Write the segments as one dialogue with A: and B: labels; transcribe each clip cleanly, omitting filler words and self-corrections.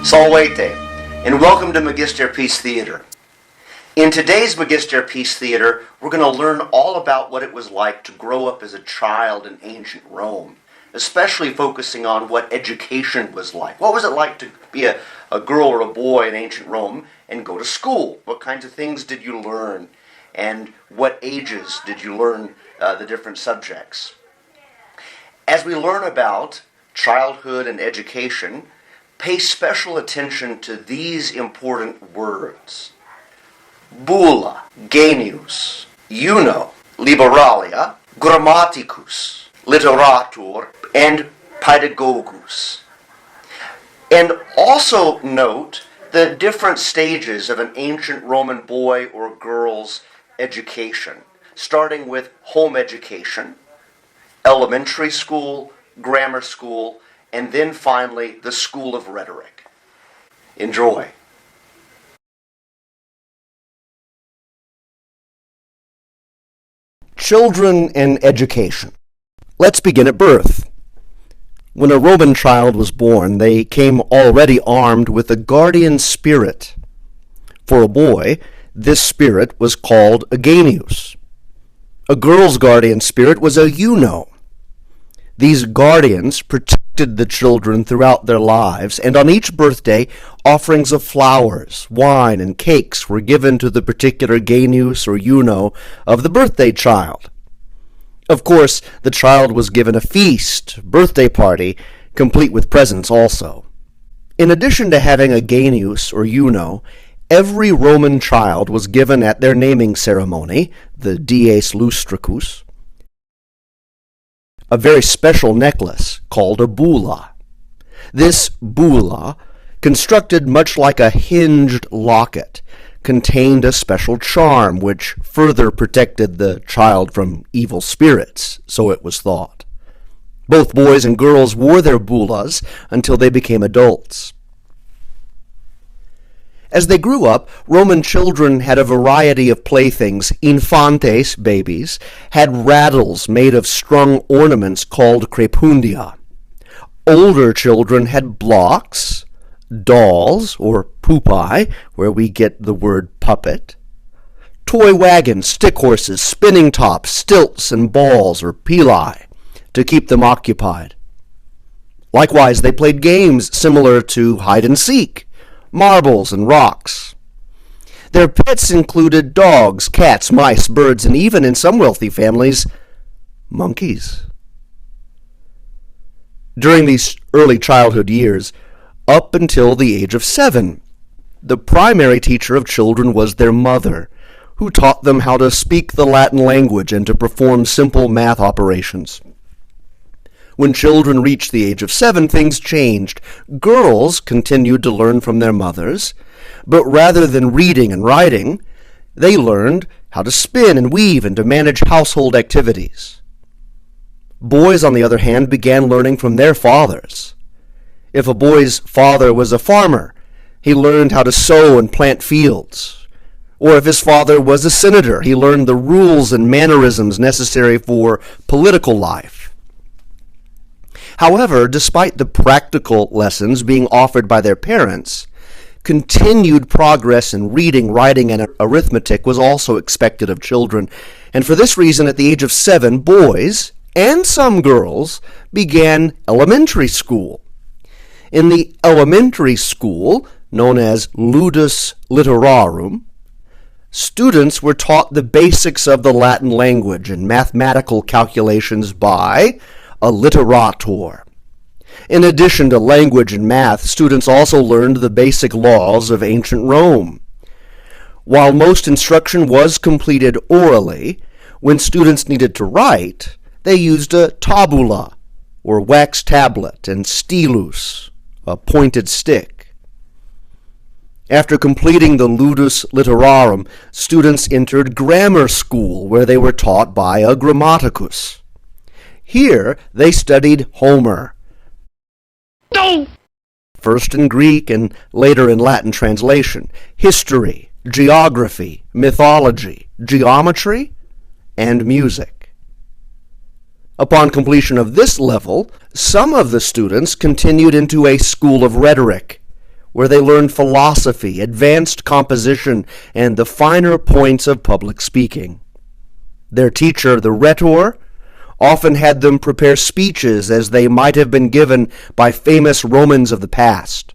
A: Salvete, and welcome to Magister Peace Theater. In today's Magister Peace Theater, we're going to learn all about what it was like to grow up as a child in ancient Rome, especially focusing on what education was like. What was it like to be a girl or a boy in ancient Rome and go to school? What kinds of things did you learn? And what ages did you learn the different subjects? As we learn about childhood and education, pay special attention to these important words. Bulla, genius, uno, liberalia, grammaticus, literatur, and pedagogus. And also note the different stages of an ancient Roman boy or girl's education, starting with home education, elementary school, grammar school, and then finally the School of Rhetoric. Enjoy. Children and education. Let's begin at birth. When a Roman child was born, they came already armed with a guardian spirit. For a boy, this spirit was called a genius. A girl's guardian spirit was a uno. These guardians protected the children throughout their lives, and on each birthday, offerings of flowers, wine, and cakes were given to the particular genius or uno of the birthday child. Of course, the child was given a feast, birthday party, complete with presents also. In addition to having a genius or uno, every Roman child was given at their naming ceremony, the dies lustricus, a very special necklace called a bulla. This bulla, constructed much like a hinged locket, contained a special charm which further protected the child from evil spirits, so it was thought. Both boys and girls wore their bullas until they became adults. As they grew up, Roman children had a variety of playthings. Infantes, babies, had rattles made of strung ornaments called crepundia. Older children had blocks, dolls, or pupae, where we get the word puppet, toy wagons, stick horses, spinning tops, stilts, and balls, or pili, to keep them occupied. Likewise, they played games similar to hide-and-seek, marbles, and rocks. Their pets included dogs, cats, mice, birds, and even, in some wealthy families, monkeys. During these early childhood years, up until the age of 7, the primary teacher of children was their mother, who taught them how to speak the Latin language and to perform simple math operations. When children reached the age of 7, things changed. Girls continued to learn from their mothers, but rather than reading and writing, they learned how to spin and weave and to manage household activities. Boys, on the other hand, began learning from their fathers. If a boy's father was a farmer, he learned how to sow and plant fields. Or if his father was a senator, he learned the rules and mannerisms necessary for political life. However, despite the practical lessons being offered by their parents, continued progress in reading, writing, and arithmetic was also expected of children. And for this reason, at the age of 7, boys, and some girls, began elementary school. In the elementary school, known as ludus literarum, students were taught the basics of the Latin language and mathematical calculations by a literator. In addition to language and math, students also learned the basic laws of ancient Rome. While most instruction was completed orally, when students needed to write, they used a tabula, or wax tablet, and stilus, a pointed stick. After completing the ludus literarum, students entered grammar school, where they were taught by a grammaticus. Here, they studied Homer, first in Greek and later in Latin translation, history, geography, mythology, geometry, and music. Upon completion of this level, some of the students continued into a school of rhetoric,
B: where they learned philosophy, advanced composition, and the finer points of public speaking. Their teacher, the rhetor, often had them prepare speeches as they might have been given by famous Romans of the past.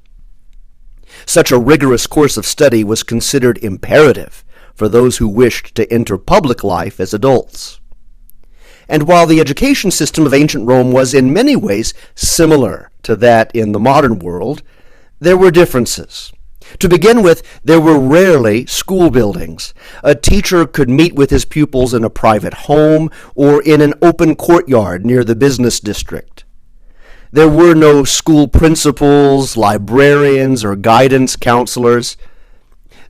B: Such a rigorous course of study was considered imperative for those who wished to enter public life as adults. And while the education system of ancient Rome was in many ways similar to that in the modern world, there were differences. To begin with, there were rarely school buildings. A teacher could meet with his pupils in a private home or in an open courtyard near the business district. There were no school principals, librarians, or guidance counselors.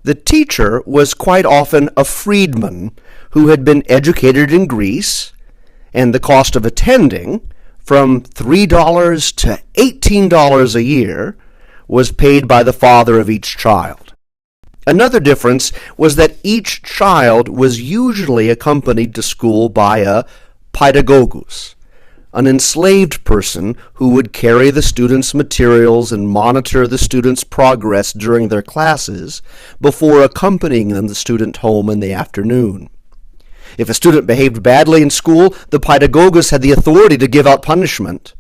B: The teacher was quite often a freedman who had been educated in Greece, and the cost of attending, from $3 to $18 a year, was paid by the father of each child. Another difference was that each child was usually accompanied to school by a paedagogus, an enslaved person who would carry the students' materials and monitor the students' progress during their classes before accompanying them to the student home in the afternoon. If a student behaved badly in school, the paedagogus had the authority to give out punishment.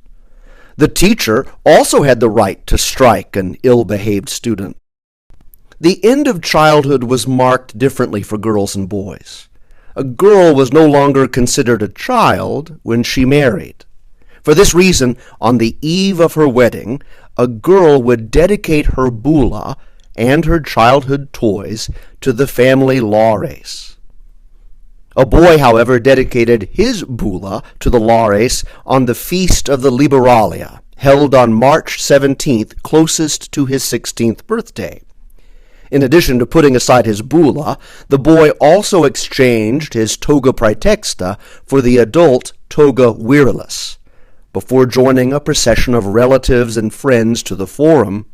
B: The teacher also had the right to strike an ill-behaved student. The end of childhood was marked differently for girls and boys. A girl was no longer considered a child when she married. For this reason, on the eve of her wedding, a girl would dedicate her bulla and her childhood toys to the family lares. A boy, however, dedicated his bulla to the lares on the feast of the Liberalia, held on March 17th, closest to his 16th birthday. In addition to putting aside his bulla, the boy also exchanged his toga praetexta for the adult toga virilis, before joining a procession of relatives and friends to the forum.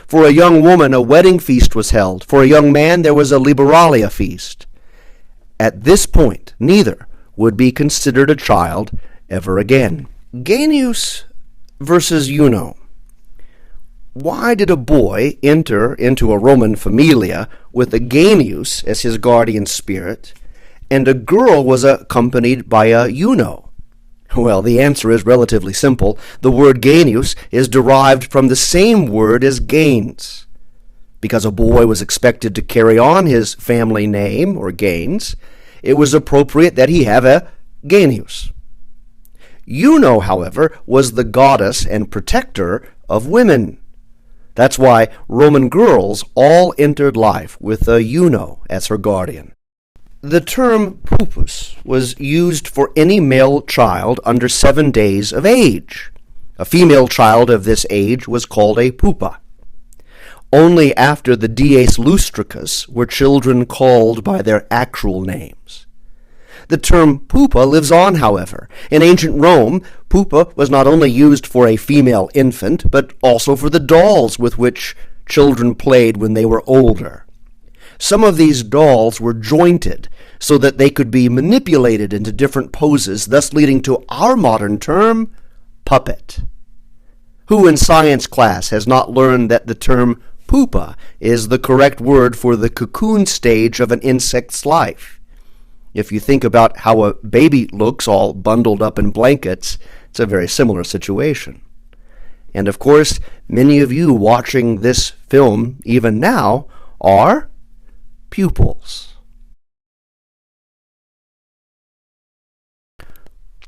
B: For a young woman, a wedding feast was held. For a young man, there was a Liberalia feast. At this point, neither would be considered a child ever again. Genius versus Juno. Why did a boy enter into a Roman familia with a genius as his guardian spirit, and a girl was accompanied by a Juno? Well, the answer is relatively simple. The word genius is derived from the same word as gains. Because a boy was expected to carry on his family name, or gains, it was appropriate that he have a genius. Juno, however, was the goddess and protector of women. That's why Roman girls all entered life with a Juno as her guardian. The term pupus was used for any male child under 7 days of age. A female child of this age was called a pupa. Only after the dies lustricus were children called by their actual names. The term pupa lives on, however. In ancient Rome, pupa was not only used for a female infant, but also for the dolls with which children played when they were older. Some of these dolls were jointed so that they could be manipulated into different poses, thus leading to our modern term, puppet. Who in science class has not learned that the term pupa is the correct word for the cocoon stage of an insect's life? If you think about how a baby looks all bundled up in blankets, it's a very similar situation. And of course, many of you watching this film even now are pupils.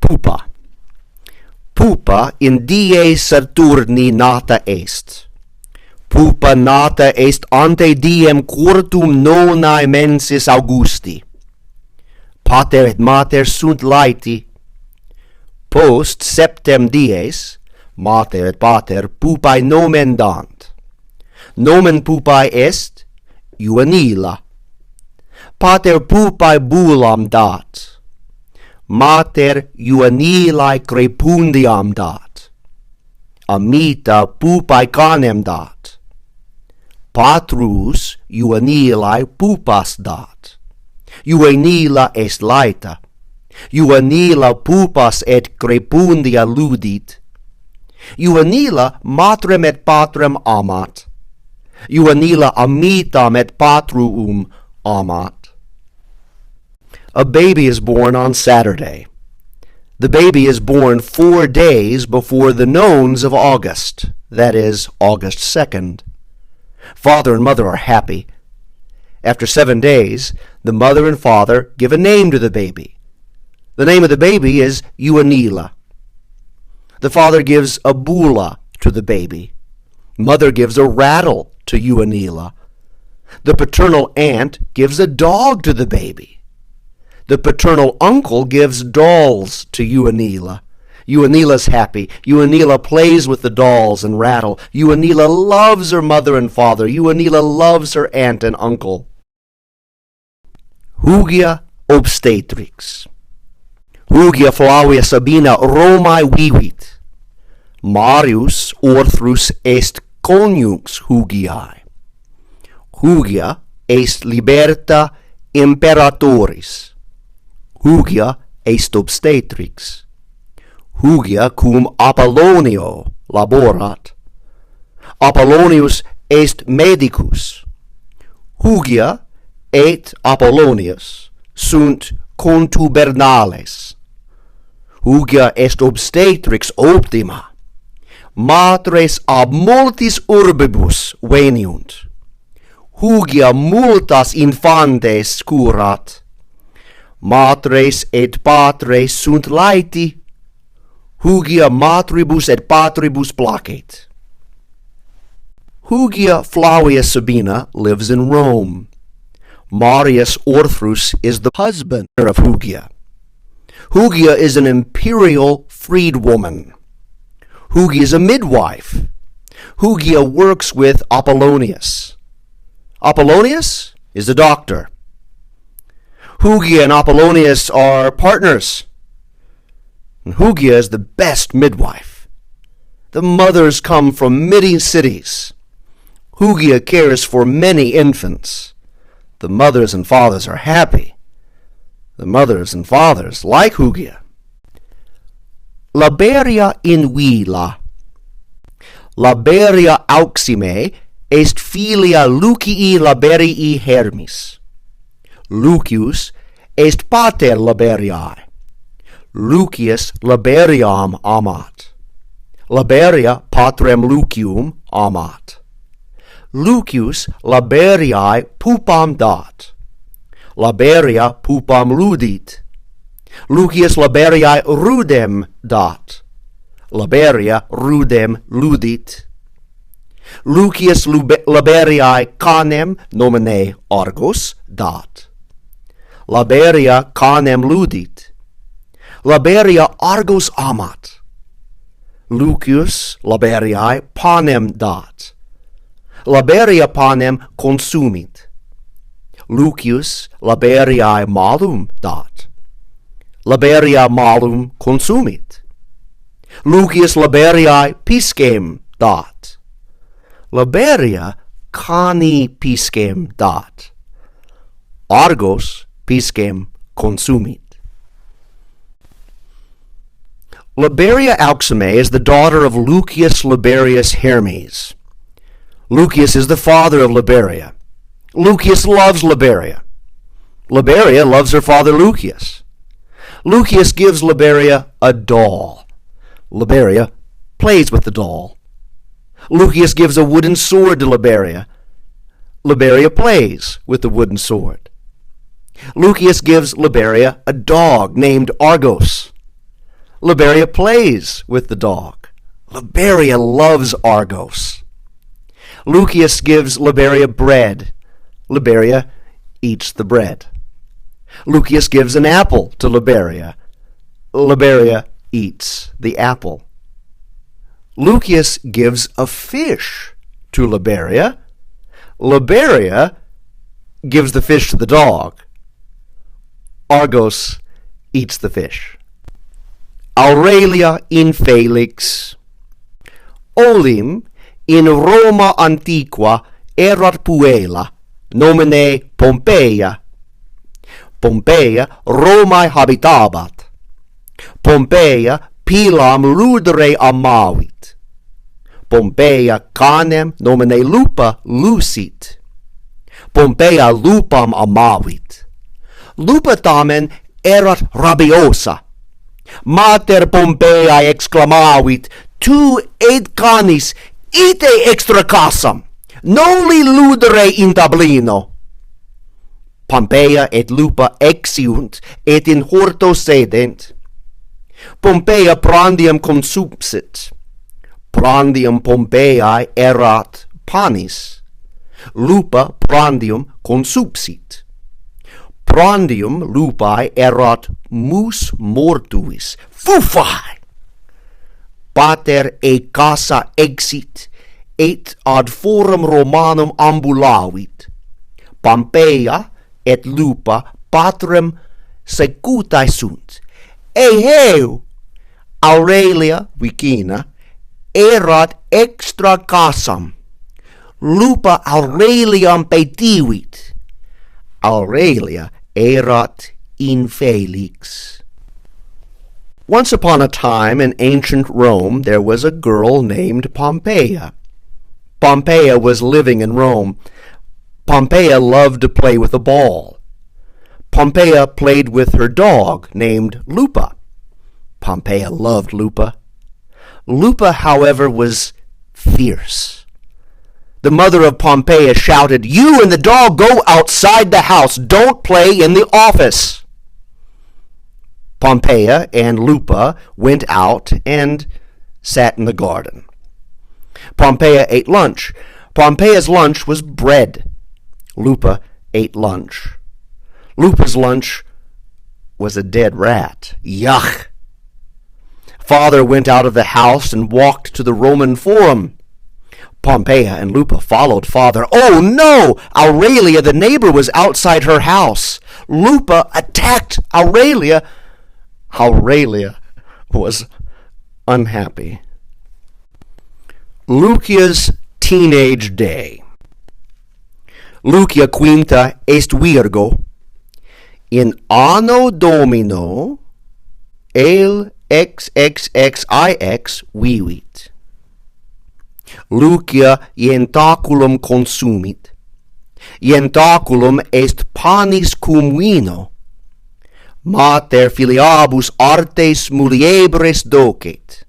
B: Pupa. Pupa in die Saturni nata est. Pupa nata est ante diem quartum nonae mensis Augusti. Pater et mater sunt laeti. Post septem dies, mater et pater pupae nomen dant. Nomen pupae est Juvenila. Pater pupae bullam dat. Mater Juvenilae crepundiam dat. Amita pupae canem dat. Patrus Juvenilae pupas dat. Juvenila est laeta. Juvenila pupas et crepundia ludit. Juvenila matrem et patrem amat. Juvenila amitam et patruum amat. A baby is born on Saturday. The baby is born 4 days before the nones of August, that is, August 2nd. Father and mother are happy. After 7 days, the mother and father give a name to the baby. The name of the baby is Juvenila. The father gives a bula to the baby. Mother gives a rattle to Juvenila. The paternal aunt gives a dog to the baby. The paternal uncle gives dolls to Juvenila. Juvenila's happy. Juvenila plays with the dolls and rattle. Juvenila loves her mother and father. Juvenila loves her aunt and uncle. Hugia obstetrix. Hugia Flavia Sabina Romae vivit. Marius orthrus est conjux Hugiae. Hugia est liberta imperatoris. Hugia est obstetrix. Hugia cum Apollonio laborat. Apollonius est medicus. Hugia et Apollonius sunt contubernales. Hugia est obstetrix optima. Matres ab multis urbibus veniunt. Hugia multas infantes curat. Matres et patres sunt laeti. Hugia matribus et patribus placet. Hugia Flavia Sabina lives in Rome. Marius Orthrus is the husband of Hugia. Hugia is an imperial freedwoman. Hugia is a midwife. Hugia works with Apollonius. Apollonius is a doctor. Hugia and Apollonius are partners. And Hugia is the best midwife. The mothers come from many cities. Hugia cares for many infants. The mothers and fathers are happy. The mothers and fathers like Hugia. Liberia in vila. Liberia auxime est filia Lucii Liberii Hermis. Lucius est pater Liberiae. Lucius Liberiam amat. Liberia patrem Lucium amat. Lucius Liberiae pupam dat. Liberia pupam ludit. Lucius Liberiae rudem dat. Liberia rudem ludit. Lucius Liberiae canem nomine Argos dat. Liberia canem ludit. Liberia Argos amat. Lucius Liberiae panem dat. Liberia panem consumit. Lucius Liberiae malum dat. Liberia malum consumit. Lucius Liberiae piscem dat. Liberia cani piscem dat. Argos piscem consumit. Liberia auxime is the daughter of Lucius Liberius Hermes. Lucius is the father of Liberia. Lucius loves Liberia. Liberia loves her father Lucius. Lucius gives Liberia a doll. Liberia plays with the doll. Lucius gives a wooden sword to Liberia. Liberia plays with the wooden sword. Lucius gives Liberia a dog named Argos. Liberia plays with the dog. Liberia loves Argos. Lucius gives Liberia bread. Liberia eats the bread. Lucius gives an apple to Liberia. Liberia eats the apple. Lucius gives a fish to Liberia. Liberia gives the fish to the dog. Argos eats the fish. Aurelia in Felix. Olim in Roma antiqua erat puella, nomine Pompeia. Pompeia Romae habitabat. Pompeia pilam ludere amavit. Pompeia canem nomine lupa lucit. Pompeia lupam amavit. Lupa tamen erat rabiosa. Mater Pompeia exclamavit, tu ed canis ite extra casam, noli ludere in tablino. Pompeia et lupa exiunt, et in horto sedent. Pompeia prandium consupsit. Prandium Pompeiae erat panis. Lupa prandium consupsit. Prandium lupae erat mus mortuis. Fufae! Pater e casa exit, et ad forum Romanum ambulavit. Pompeia et lupa patrem secutae sunt. Eheu! Aurelia vicina erat extra casam. Lupa Aureliam petivit. Aurelia erat infelix. Once upon a time in ancient Rome there was a girl named Pompeia. Pompeia was living in Rome. Pompeia loved to play with a ball. Pompeia played with her dog named Lupa. Pompeia loved Lupa. Lupa, however, was fierce. The mother of Pompeia shouted, "You and the dog go outside the house. Don't play in the office." Pompeia and Lupa went out and sat in the garden. Pompeia ate lunch. Pompeia's lunch was bread. Lupa ate lunch. Lupa's lunch was a dead rat. Yuck! Father went out of the house and walked to the Roman Forum. Pompeia and Lupa followed father. Oh no! Aurelia, the neighbor, was outside her house. Lupa attacked Aurelia. Aurelia was unhappy. Lucia's teenage day. Lucia quinta est virgo. In anno domino el XXXIX vivit. Lucia ientaculum consumit. Ientaculum est panis cum vino. Mater filiabus artes muliebres docet.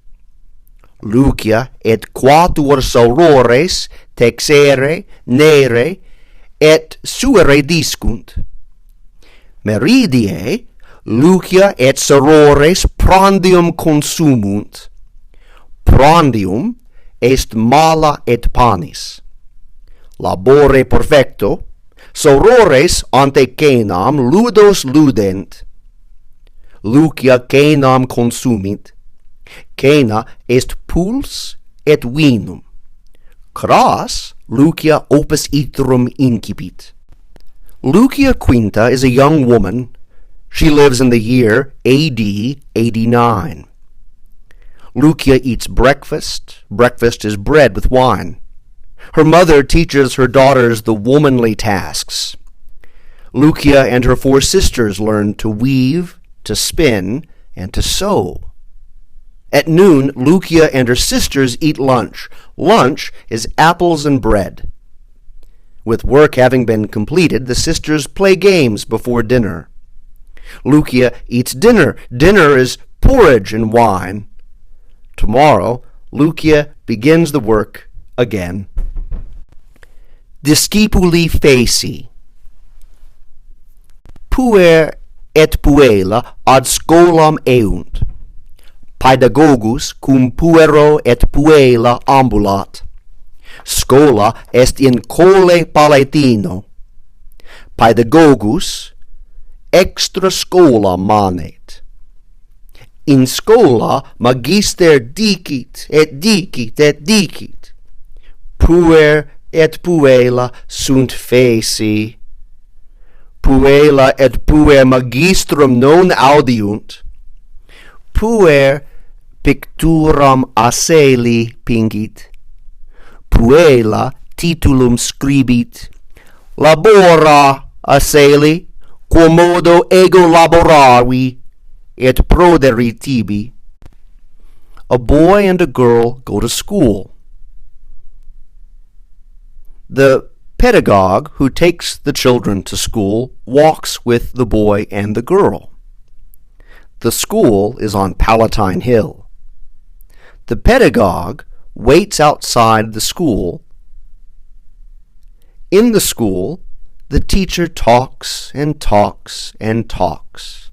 B: Lucia et quatuor sorores texere, nere, et suere discunt. Meridie, Lucia et sorores prandium consumunt. Prandium est mala et panis. Labore perfecto, sorores ante cenam ludos ludent. Lucia cenam consumit. Cena est puls et vinum. Cras Lucia opus iterum incipit. Lucia Quinta is a young woman. She lives in the year AD 89. Lucia eats breakfast. Breakfast is bread with wine. Her mother teaches her daughters the womanly tasks. Lucia and her 4 sisters learn to weave, to spin, and to sew. At noon, Lucia and her sisters eat lunch. Lunch is apples and bread. With work having been completed, the sisters play games before dinner. Lucia eats dinner. Dinner is porridge and wine. Tomorrow, Lucia begins the work again. Discipuli feci. Puer et puella ad scholam eunt. Paedagogus cum puero et puella ambulat. Schola est in cole palatino. Paedagogus extra schola manet. In schola magister dicit et dicit et dicit. Puer et puella sunt feci. Puella et puer magistrum non audiunt. Puer picturam aceli pingit. Puella titulum scribit. Labora aceli, quomodo ego laboravi, et proderi tibi. A boy and a girl go to school. The pedagogue who takes the children to school walks with the boy and the girl. The school is on Palatine Hill. The pedagogue waits outside the school. In the school, the teacher talks and talks and talks.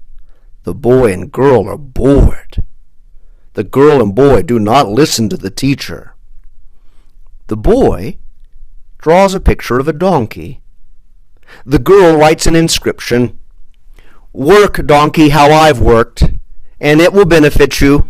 B: The boy and girl are bored. The girl and boy do not listen to the teacher. The boy draws a picture of a donkey. The girl writes an inscription, "Work, donkey, how I've worked, and it will benefit you."